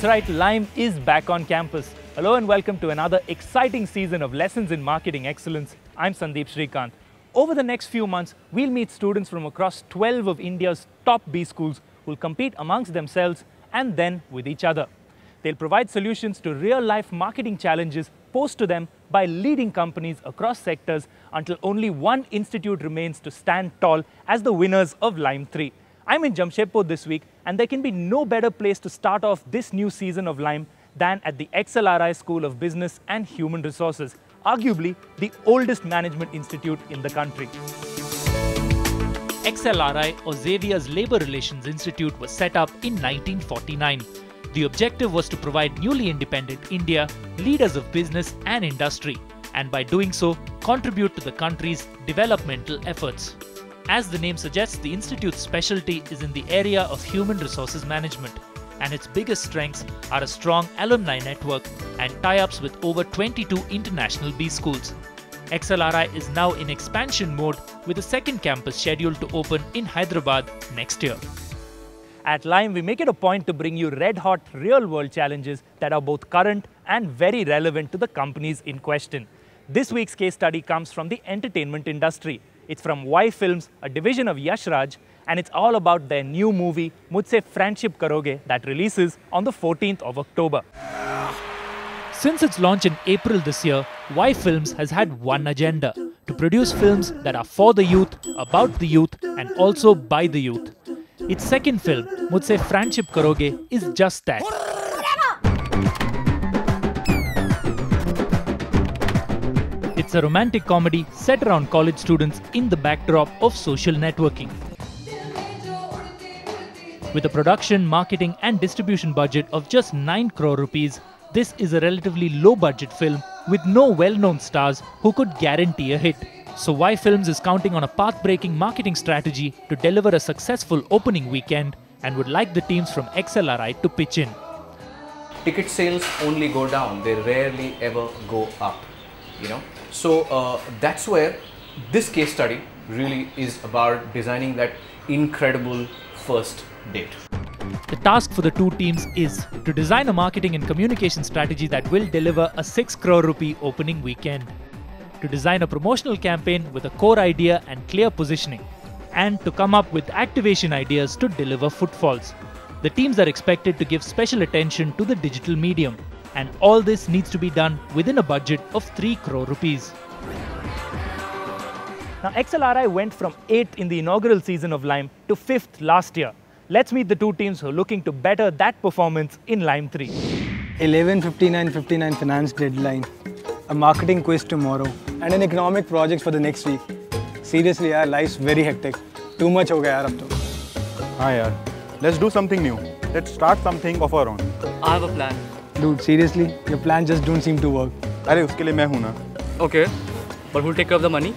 right, L.I.M.E is back on campus. Hello and welcome to another exciting season of Lessons in Marketing Excellence. I'm Sandeep Shrikant. Over the next few months, we'll meet students from across 12 of India's top B schools who will compete amongst themselves and then with each other. They'll provide solutions to real-life marketing challenges posed to them by leading companies across sectors until only one institute remains to stand tall as the winners of L.I.M.E 3. I'm in Jamshedpur this week, and there can be no better place to start off this new season of L.I.M.E than at the L.I.M.E School of Business and Human Resources, arguably the oldest management institute in the country. L.I.M.E, or Xavier's Labour Relations Institute, was set up in 1949. The objective was to provide newly independent India leaders of business and industry, and by doing so, contribute to the country's developmental efforts. As the name suggests, the institute's specialty is in the area of human resources management, and its biggest strengths are a strong alumni network and tie-ups with over 22 international B schools. L.I.M.E is now in expansion mode with a second campus scheduled to open in Hyderabad next year. At L.I.M.E, we make it a point to bring you red-hot, real-world challenges that are both current and very relevant to the companies in question. This week's case study comes from the entertainment industry. It's from Y Films, a division of Yash Raj, and it's all about their new movie, Mujhse Friendship Karoge, that releases on the 14th of October. Since its launch in April this year, Y Films has had one agenda: to produce films that are for the youth, about the youth, and also by the youth. Its second film, Mujhse Friendship Karoge, is just that. It's a romantic comedy set around college students in the backdrop of social networking. With a production, marketing and distribution budget of just 9 crore rupees, this is a relatively low-budget film with no well-known stars who could guarantee a hit. So Y Films is counting on a path-breaking marketing strategy to deliver a successful opening weekend and would like the teams from L.I.M.E to pitch in. Ticket sales only go down, they rarely ever go up, So that's where this case study really is about designing that incredible first date. The task for the two teams is to design a marketing and communication strategy that will deliver a 6 crore rupee opening weekend, to design a promotional campaign with a core idea and clear positioning, and to come up with activation ideas to deliver footfalls. The teams are expected to give special attention to the digital medium, and all this needs to be done within a budget of 3 crore rupees. Now, L.I.M.E went from 8th in the inaugural season of L.I.M.E to 5th last year. Let's meet the two teams who are looking to better that performance in L.I.M.E 3. 11:59:59 finance deadline, a marketing quiz tomorrow, and an economic project for the next week. Seriously, yaar, life's very hectic. Too much ho gaya yaar ab to. हाँ यार, let's do something new. Let's start something of our own. I have a plan. Dude, seriously, your plans just don't seem to work. अरे उसके लिए मैं हूँ ना. Okay, but who'll take care of the money?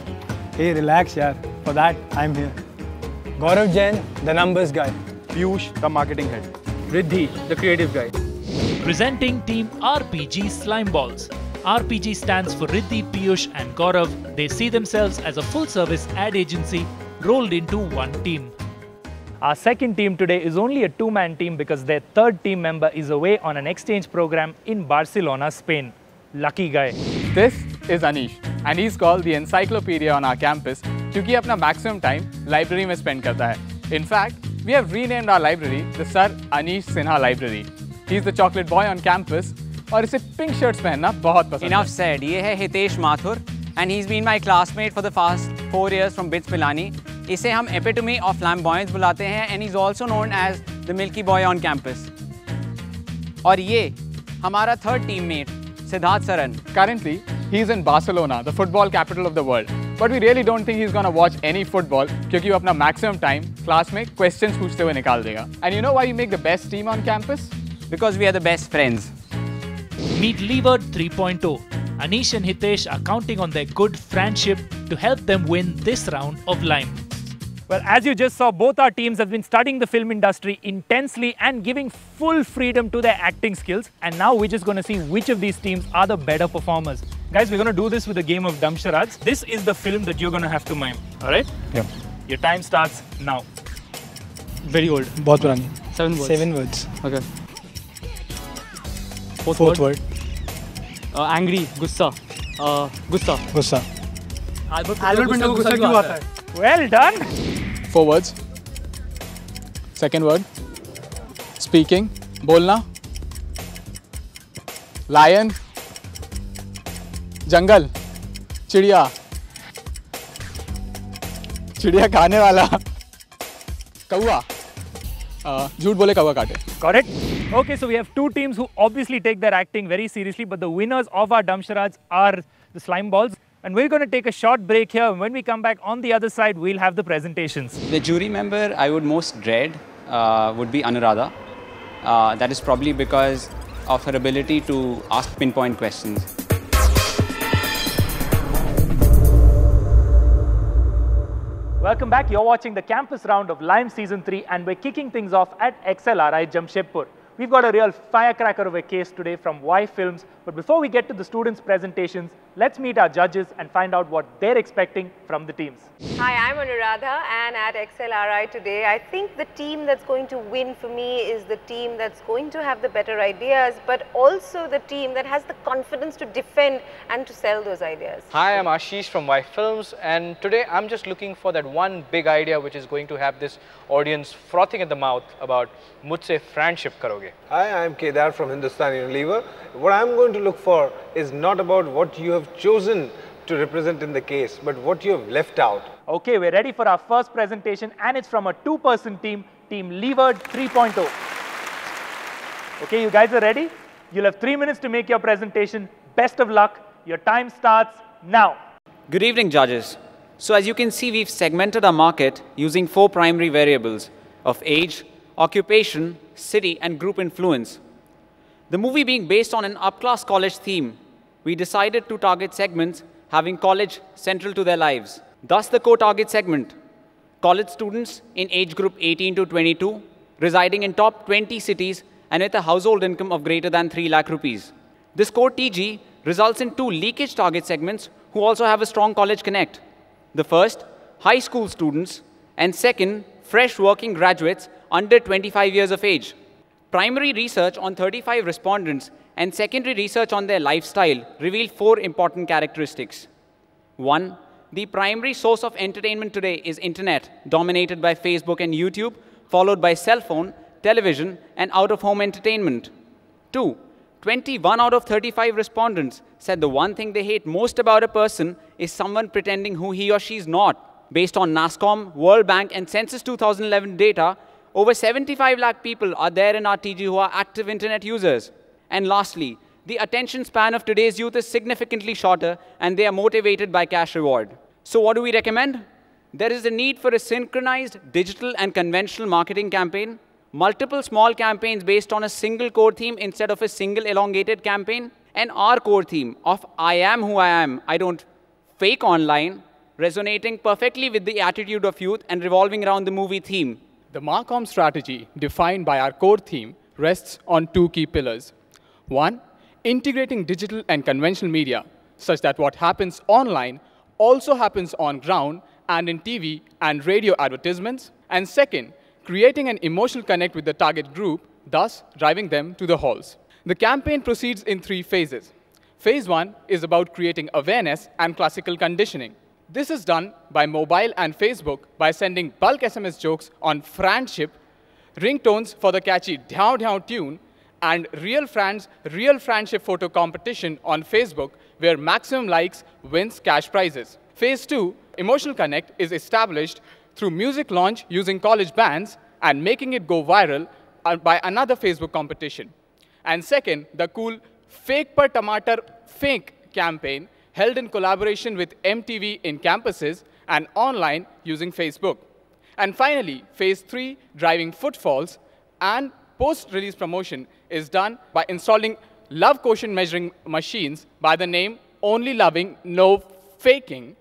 Hey, relax, yaar. For that, I'm here. Gaurav Jain, the numbers guy. Piyush, the marketing head. Riddhi, the creative guy. Presenting Team RPG Slimeballs. RPG stands for Riddhi, Piyush and Gaurav. They see themselves as a full-service ad agency rolled into one team. Our second team today is only a two-man team because their third team member is away on an exchange program in Barcelona, Spain. Lucky guy. This is Anish, and he's called the encyclopedia on our campus क्योंकि अपना maximum time library में spend करता है. In fact, we have renamed our library the Sir Anish Sinha Library. He's the chocolate boy on campus, और इसे pink shirts पहनना बहुत पसंद है. Enough said. ये है Hitesh Mathur, and he's been my classmate for the past 4 years from BITS Pilani. इसे हम epitome of flamboyance बुलाते हैं, and he's also known as the Milky Boy on campus. और ये हमारा third teammate, Siddharth Saran. Currently, he's in Barcelona, the football capital of the world. But we really don't think he's gonna watch any football क्योंकि वो अपना maximum time class में questions पूछते हुए निकाल देगा. And you know why we make the best team on campus? Because we are the best friends. Meet Levered 3.0. Anish and Hitesh are counting on their good friendship to help them win this round of L.I.M.E. Well, as you just saw, both our teams have been studying the film industry intensely and giving full freedom to their acting skills. And now we're just going to see which of these teams are the better performers. Guys, we're going to do this with a game of dumb charades. This is the film that you're going to have to mime. All right? Yeah. Your time starts now. Very old. बहुत पुरानी. 7 words. 7 words. Okay. Fourth word. Angry, gussa. Gussa. Gussa. Albert Pinto को गुस्सा क्यों आता है? Well done. 4 words. Second word. Speaking. बोलना. Lion. जंगल. चिड़िया. चिड़िया खाने वाला. कौवा. झूठ बोले कौवा काटे. Got it? Okay, so we have two teams who obviously take their acting very seriously, but the winners of our dumb charades are the Slimeballs. And we're going to take a short break here. And when we come back on the other side, we'll have the presentations. The jury member I would most dread would be Anuradha. That is probably because of her ability to ask pinpoint questions. Welcome back. You're watching the campus round of L.I.M.E Season 3, and we're kicking things off at XLRI Jamshedpur. We've got a real firecracker of a case today from Y Films. But before we get to the students' presentations, let's meet our judges and find out what they're expecting from the teams. Hi, I'm Anuradha, and at XLRI today, I think the team that's going to win for me is the team that's going to have the better ideas, but also the team that has the confidence to defend and to sell those ideas. Hi, I'm Ashish from Y Films, and today I'm just looking for that one big idea which is going to have this audience frothing at the mouth about mujhse friendship karoge. Hi, I'm Kedar from Hindustan Unilever. What I'm going to look for is not about what you have chosen to represent in the case, but what you have left out. Okay, we're ready for our first presentation, and it's from a two-person team, Team Levered 3.0. Okay, you guys are ready? You'll have 3 minutes to make your presentation. Best of luck. Your time starts now. Good evening, judges. So as you can see, we've segmented our market using 4 primary variables of age, occupation, city, and group influence. The movie being based on an upclass college theme, we decided to target segments having college central to their lives. Thus, the core target segment, college students in age group 18 to 22, residing in top 20 cities and with a household income of greater than 3 lakh rupees. This core TG results in 2 leakage target segments who also have a strong college connect. The first, high school students, and second, fresh working graduates under 25 years of age. Primary research on 35 respondents and secondary research on their lifestyle revealed 4 important characteristics. 1. The primary source of entertainment today is internet, dominated by Facebook and YouTube, followed by cell phone, television, and out-of-home entertainment. 2. 21 out of 35 respondents said the one thing they hate most about a person is someone pretending who he or she is not. Based on NASSCOM, World Bank, and Census 2011 data, over 75 lakh people are there in our TG who are active internet users. And lastly, the attention span of today's youth is significantly shorter, and they are motivated by cash reward. So what do we recommend? There is a need for a synchronized digital and conventional marketing campaign, multiple small campaigns based on a single core theme instead of a single elongated campaign, and our core theme of I am who I am, I don't fake online, resonating perfectly with the attitude of youth and revolving around the movie theme. The Marcom strategy defined by our core theme rests on 2 key pillars. 1, integrating digital and conventional media such that what happens online also happens on ground and in TV and radio advertisements. And second, creating an emotional connect with the target group, thus driving them to the halls. The campaign proceeds in 3 phases. Phase 1 is about creating awareness and classical conditioning. This is done by mobile and Facebook by sending bulk SMS jokes on friendship, ringtones for the catchy Dhyaw Dhyaw tune, and real friendship photo competition on Facebook where maximum likes wins cash prizes. Phase 2, emotional connect, is established through music launch using college bands and making it go viral by another Facebook competition. And second, the cool Fake Per Tamatar Fake campaign held in collaboration with MTV in campuses and online using Facebook. And finally, phase 3, driving footfalls and post-release promotion, is done by installing love quotient measuring machines by the name Only Loving, No Faking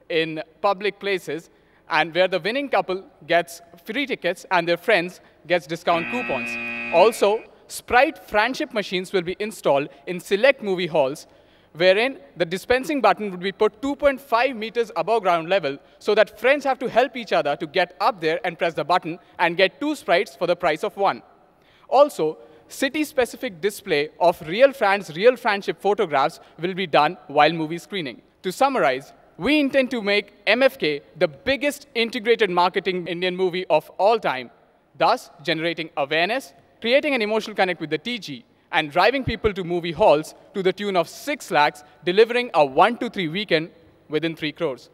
in public places, and where the winning couple gets free tickets and their friends gets discount coupons. Also, Sprite friendship machines will be installed in select movie halls, wherein the dispensing button would be put 2.5 meters above ground level so that friends have to help each other to get up there and press the button and get 2 Sprites for the price of 1. Also, city-specific display of real friendship photographs will be done while movie screening. To summarize, we intend to make MFK the biggest integrated marketing Indian movie of all time, thus generating awareness, creating an emotional connect with the TG, and driving people to movie halls to the tune of 6 lakhs, delivering a 1 to 3 weekend within 3 crores.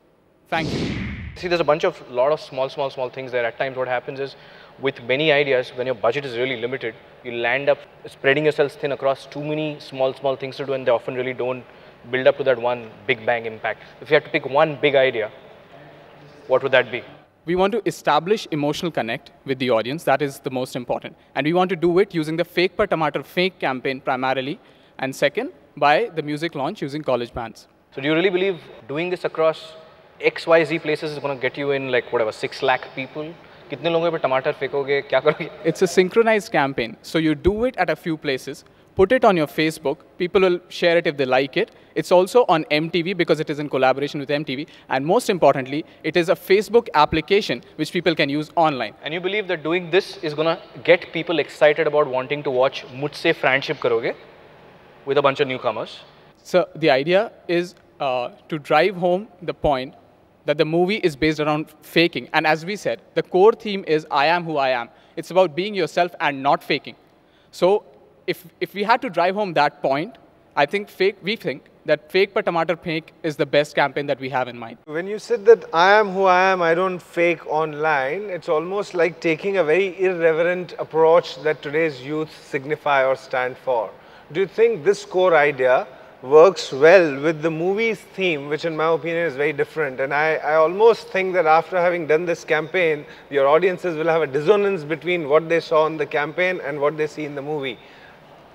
Thank you. See, there's a lot of small things there. At times what happens is, with many ideas, when your budget is really limited, you'll end up spreading yourselves thin across too many small things to do, and they often really don't build up to that one big bang impact. If you had to pick one big idea, what would that be? We want to establish emotional connect with the audience. That is the most important. And we want to do it using the Fake Per Tomato Fake campaign primarily, and second, by the music launch using college bands. So do you really believe doing this across XYZ places is going to get you in, like, whatever, 6 lakh people? कितने लोगों पे टमाटर फेंकोगे, क्या करोगे? It's a synchronized campaign. So you do it at a few places, put it on your Facebook, people will share it if they like it. It's also on MTV because it is in collaboration with MTV. And most importantly, it is a Facebook application which people can use online. And you believe that doing this is going to get people excited about wanting to watch Mujhse Friendship Karoge with a bunch of newcomers? So the idea is to drive home the point that the movie is based around faking. And as we said, the core theme is I am who I am. It's about being yourself and not faking. So if we had to drive home that point, we think that Fake Per Tomato Fake is the best campaign that we have in mind. When you said that I am who I am, I don't fake online, it's almost like taking a very irreverent approach that today's youth signify or stand for. Do you think this core idea works well with the movie's theme, which in my opinion is very different? And I almost think that after having done this campaign, your audiences will have a dissonance between what they saw in the campaign and what they see in the movie.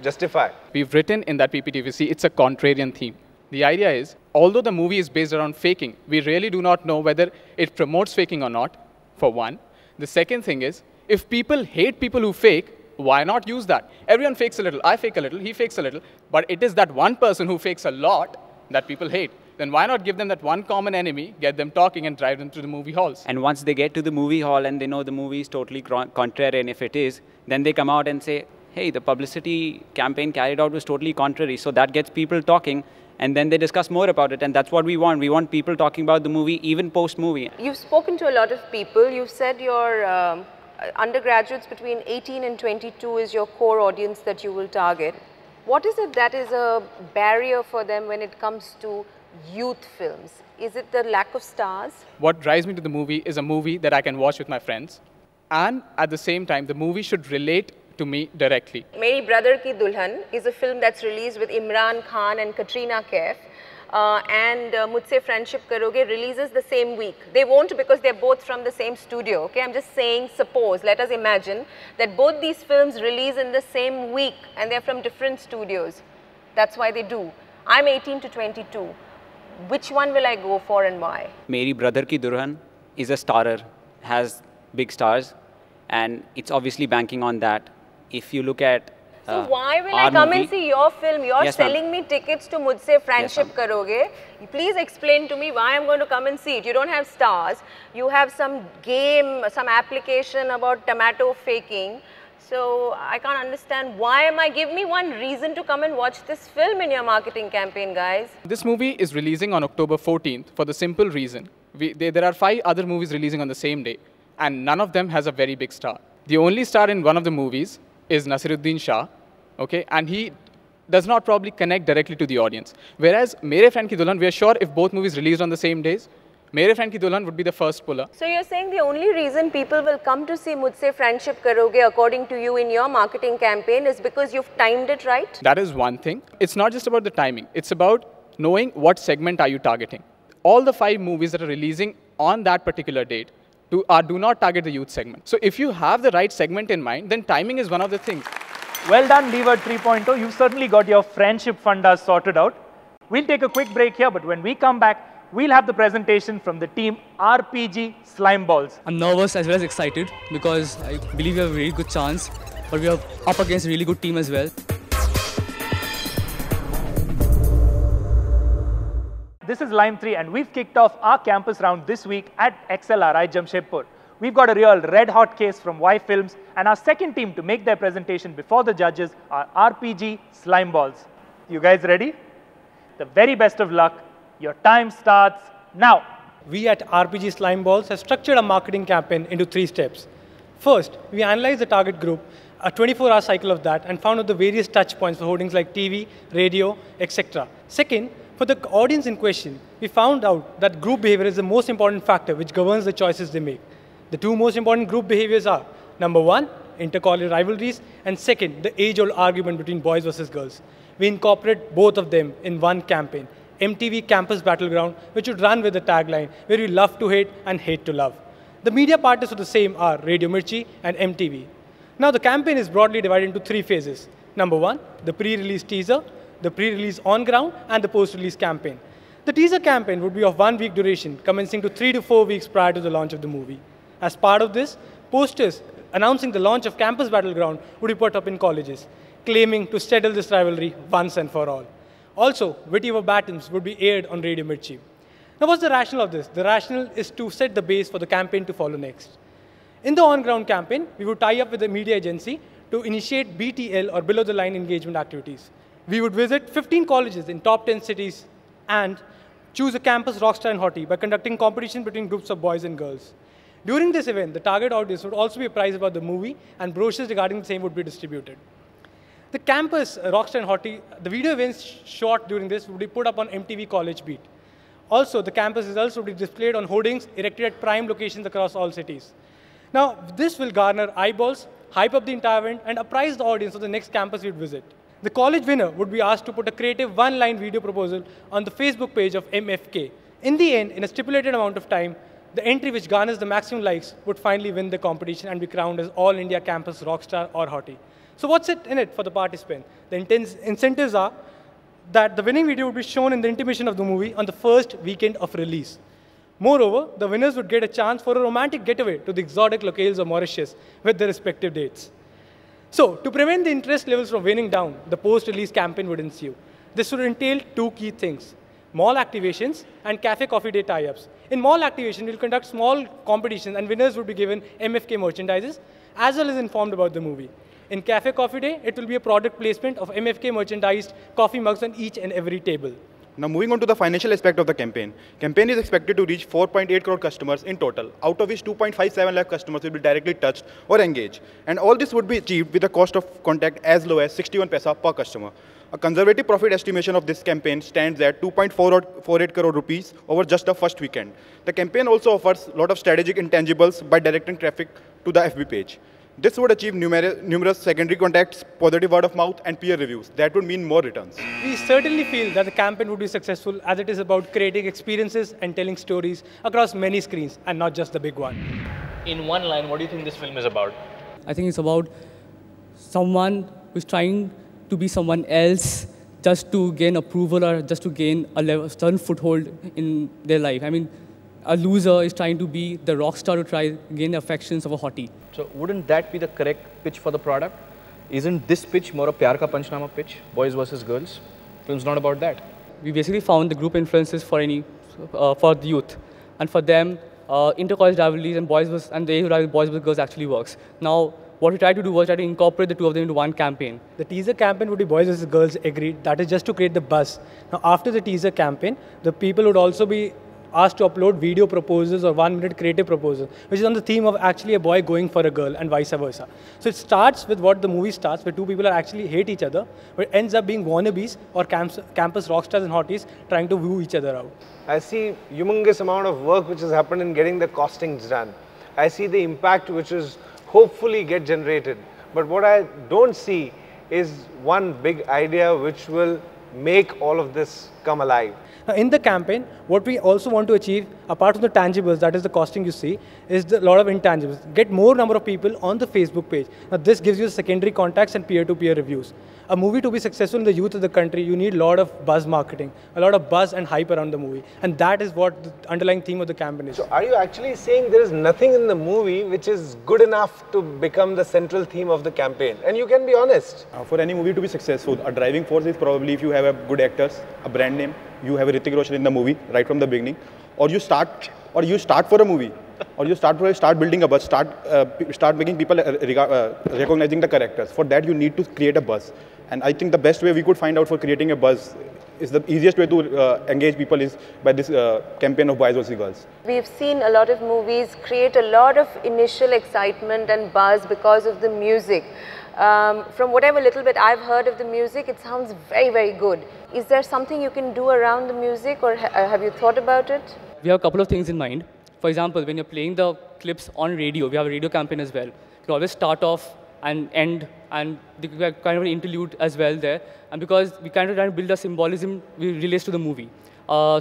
Justify. We've written in that PPT, we see it's a contrarian theme. The idea is, although the movie is based around faking, we really do not know whether it promotes faking or not, for one. The second thing is, if people hate people who fake, why not use that? Everyone fakes a little. I fake a little, he fakes a little. But it is that one person who fakes a lot that people hate. Then why not give them that one common enemy, get them talking and drive them to the movie halls? And once they get to the movie hall and they know the movie is totally contrary, and if it is, then they come out and say, hey, the publicity campaign carried out was totally contrary. So that gets people talking, and then they discuss more about it. And that's what we want. We want people talking about the movie even post-movie. You've spoken to a lot of people. You've said your undergraduates between 18 and 22 is your core audience that you will target. What is it that is a barrier for them when it comes to youth films? Is it the lack of stars? What drives me to the movie is a movie that I can watch with my friends. And at the same time, the movie should relate to me directly. Meri Brother Ki Dulhan is a film that's released with Imran Khan and Katrina Kaif. And Mujhse Friendship Karoge releases the same week. They won't because they're both from the same studio, okay? I'm just saying, suppose, let us imagine that both these films release in the same week and they're from different studios. That's why they do. I'm 18 to 22. Which one will I go for and why? Meri Brother Ki Dulhan is a starrer, has big stars, and it's obviously banking on that. If you look at so why will I come and see your film? You're selling me tickets to Mujhse Friendship Karoge. Please explain to me why I'm going to come and see it. You don't have stars. You have some game, some application about tomato faking. So I can't understand why give me one reason to come and watch this film in your marketing campaign, guys. This movie is releasing on October 14th for the simple reason. There are 5 other movies releasing on the same day, and none of them has a very big star. The only star in one of the movies is Nasiruddin Shah, okay, and he does not probably connect directly to the audience. Whereas Mere Friend Ki Dulhan, we are sure if both movies released on the same days, Mere Friend Ki Dulhan would be the first puller. So you're saying the only reason people will come to see Mujhse Friendship Karoge, according to you in your marketing campaign, is because you've timed it right? That is one thing. It's not just about the timing. It's about knowing what segment are you targeting. All the 5 movies that are releasing on that particular date do not target the youth segment. So if you have the right segment in mind, then timing is one of the things. Well done, Lever 3.0. You've certainly got your friendship fundas sorted out. We'll take a quick break here, but when we come back, we'll have the presentation from the team RPG Slimeballs. I'm nervous as well as excited because I believe we have a very good chance, but we are up against a really good team as well. This is L.I.M.E 3 and we've kicked off our campus round this week at XLRI Jamshedpur. We've got a real red-hot case from Y Films, and our second team to make their presentation before the judges are RPG Slimeballs. You guys ready? The very best of luck. Your time starts now. We at RPG Slimeballs have structured a marketing campaign into 3 steps. First, we analyzed the target group, a 24-hour cycle of that, and found out the various touch points for hoardings like TV, radio, etc. Second, for the audience in question, we found out that group behavior is the most important factor which governs the choices they make. The 2 most important group behaviors are, number 1, inter-college rivalries, and second, the age-old argument between boys versus girls. We incorporate both of them in one campaign, MTV Campus Battleground, which would run with the tagline, where we love to hate and hate to love. The media partners for the same are Radio Mirchi and MTV. Now the campaign is broadly divided into 3 phases. Number 1, the pre-release teaser, the pre-release on-ground, and the post-release campaign. The teaser campaign would be of 1 week duration, commencing to 3 to 4 weeks prior to the launch of the movie. As part of this, posters announcing the launch of Campus Battleground would be put up in colleges, claiming to settle this rivalry once and for all. Also, witty verbatums would be aired on Radio Mirchi. Now, what's the rationale of this? The rationale is to set the base for the campaign to follow next. In the on-ground campaign, we would tie up with the media agency to initiate BTL or below-the-line engagement activities. We would visit 15 colleges in top 10 cities and choose a campus rockstar and hottie by conducting competition between groups of boys and girls. During this event, the target audience would also be apprised about the movie, and brochures regarding the same would be distributed. The campus rockstar and hottie, the video events shot during this would be put up on MTV College Beat. Also, the campus results would be displayed on hoardings erected at prime locations across all cities. Now, this will garner eyeballs, hype up the entire event, and apprise the audience of the next campus we'd visit. The college winner would be asked to put a creative 1-line video proposal on the Facebook page of MFK. In the end, in a stipulated amount of time, the entry which garners the maximum likes would finally win the competition and be crowned as All India Campus Rockstar or Hottie. So what's in it for the participant? The incentives are that the winning video would be shown in the intermission of the movie on the first weekend of release. Moreover, the winners would get a chance for a romantic getaway to the exotic locales of Mauritius with their respective dates. So, to prevent the interest levels from waning down, the post-release campaign would ensue. This would entail 2 key things: mall activations and cafe coffee day tie-ups. In mall activation, we'll conduct small competitions and winners would be given MFK merchandises as well as informed about the movie. In Cafe Coffee Day, it will be a product placement of MFK merchandised coffee mugs on each and every table. Now moving on to the financial aspect of the campaign. Campaign is expected to reach 4.8 crore customers in total, out of which 2.57 lakh customers will be directly touched or engaged. And all this would be achieved with a cost of contact as low as 61 paisa per customer. A conservative profit estimation of this campaign stands at 2.48 crore rupees over just the first weekend. The campaign also offers a lot of strategic intangibles by directing traffic to the FB page. This would achieve numerous secondary contacts, positive word of mouth, and peer reviews. That would mean more returns. We certainly feel that the campaign would be successful as it is about creating experiences and telling stories across many screens and not just the big one. In one line, what do you think this film is about? I think it's about someone who's trying to be someone else just to gain approval or just to gain a certain foothold in their life. I mean, a loser is trying to be the rock star to try gain the affections of a hottie. So wouldn't that be the correct pitch for the product? Isn't this pitch more a pyar ka panchnama pitch, boys versus girls? Film's not about that. We basically found the group influences for the youth, and for them, inter-college rivalries and boys versus girls actually works. Now, what we tried to do was try to incorporate the 2 of them into one campaign. The teaser campaign would be boys versus girls agreed. That is just to create the buzz. Now, after the teaser campaign, the people would also be asked to upload video proposals or 1-minute creative proposal, which is on the theme of actually a boy going for a girl and vice versa. So it starts with what the movie starts, where 2 people are actually hate each other, but it ends up being wannabes or campus rockstars and hotties trying to woo each other out. I see humongous amount of work which has happened in getting the costings done. I see the impact which is hopefully get generated. But what I don't see is one big idea which will make all of this come alive. Now, in the campaign, what we also want to achieve, apart from the tangibles, that is the costing you see, is a lot of intangibles. Get more number of people on the Facebook page. Now, this gives you secondary contacts and peer-to-peer reviews. A movie to be successful in the youth of the country, you need a lot of buzz marketing, a lot of buzz and hype around the movie. And that is what the underlying theme of the campaign is. So are you actually saying there is nothing in the movie which is good enough to become the central theme of the campaign? And you can be honest. For any movie to be successful, a driving force is probably if you have a good actors, a brand name, you have a Hrithik Roshan in the movie right from the beginning, or you start for a movie or you start building a buzz, start making people recognizing the characters. For that, you need to create a buzz. And I think the best way we could find out for creating a buzz is the easiest way to engage people is by this campaign of Boys vs Girls. We've seen a lot of movies create a lot of initial excitement and buzz because of the music. From whatever little bit I've heard of the music, it sounds very, very good. Is there something you can do around the music, or have you thought about it? We have a couple of things in mind. For example, when you're playing the clips on radio, we have a radio campaign as well. You always start off and end, and we have kind of an interlude as well there. And because we kind of try to build a symbolism we relates to the movie.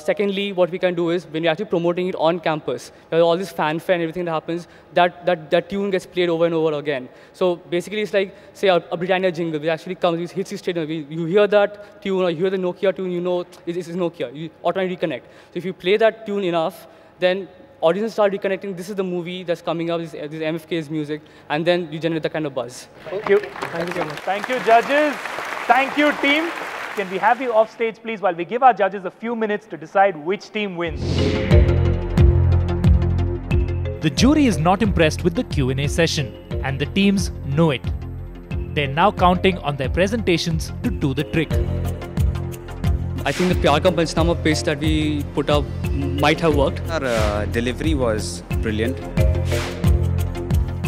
Secondly, what we can do is when we're actually promoting it on campus, there's all this fanfare and everything that happens, that tune gets played over and over again. So basically, it's like, say, a Britannia jingle, which actually comes, hits you straight away. You hear that tune, or you hear the Nokia tune, you know it's Nokia. You automatically reconnect. So if you play that tune enough, then audiences start reconnecting. This is the movie that's coming up, this is MFK's music, and then you generate that kind of buzz. Thank you. Thank you so much. Thank you, judges. Thank you, team. Can we have you off stage, please, while we give our judges a few minutes to decide which team wins. The jury is not impressed with the Q&A session, and the teams know it. They're now counting on their presentations to do the trick. I think the PR Panchnama pitch that we put up might have worked. Our delivery was brilliant.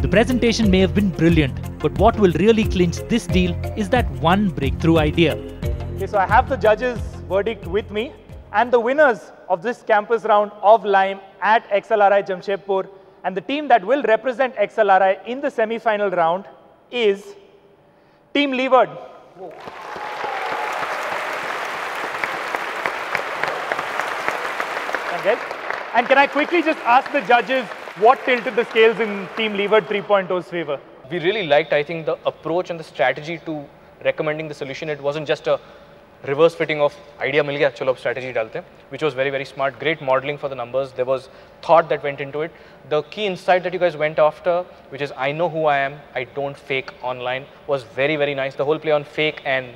The presentation may have been brilliant, but what will really clinch this deal is that one breakthrough idea. Okay, so I have the judges' verdict with me, and the winners of this campus round of L.I.M.E at XLRI Jamshedpur, and the team that will represent XLRI in the semi-final round is Team Leeward. Okay. And can I quickly just ask the judges what tilted the scales in Team Leeward 3.0's favor? We really liked, I think, the approach and the strategy to recommending the solution. It wasn't just a reverse fitting of idea mil gaya, chalo ab strategy dalte, which was very, very smart. Great modeling for the numbers. There was thought that went into it. The key insight that you guys went after, which is I know who I am, I don't fake online, was very, very nice. The whole play on fake and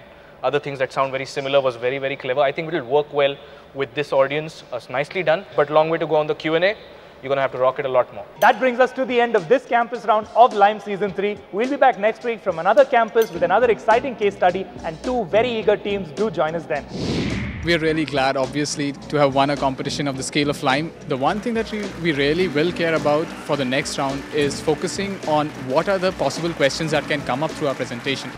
other things that sound very similar was very, very clever. I think it will work well with this audience. Nicely done, but long way to go on the Q&A. You're going to have to rock it a lot more. That brings us to the end of this campus round of L.I.M.E Season 3. We'll be back next week from another campus with another exciting case study, and two very eager teams. Do join us then. We are really glad, obviously, to have won a competition of the scale of L.I.M.E. The one thing that we really will care about for the next round is focusing on what are the possible questions that can come up through our presentation.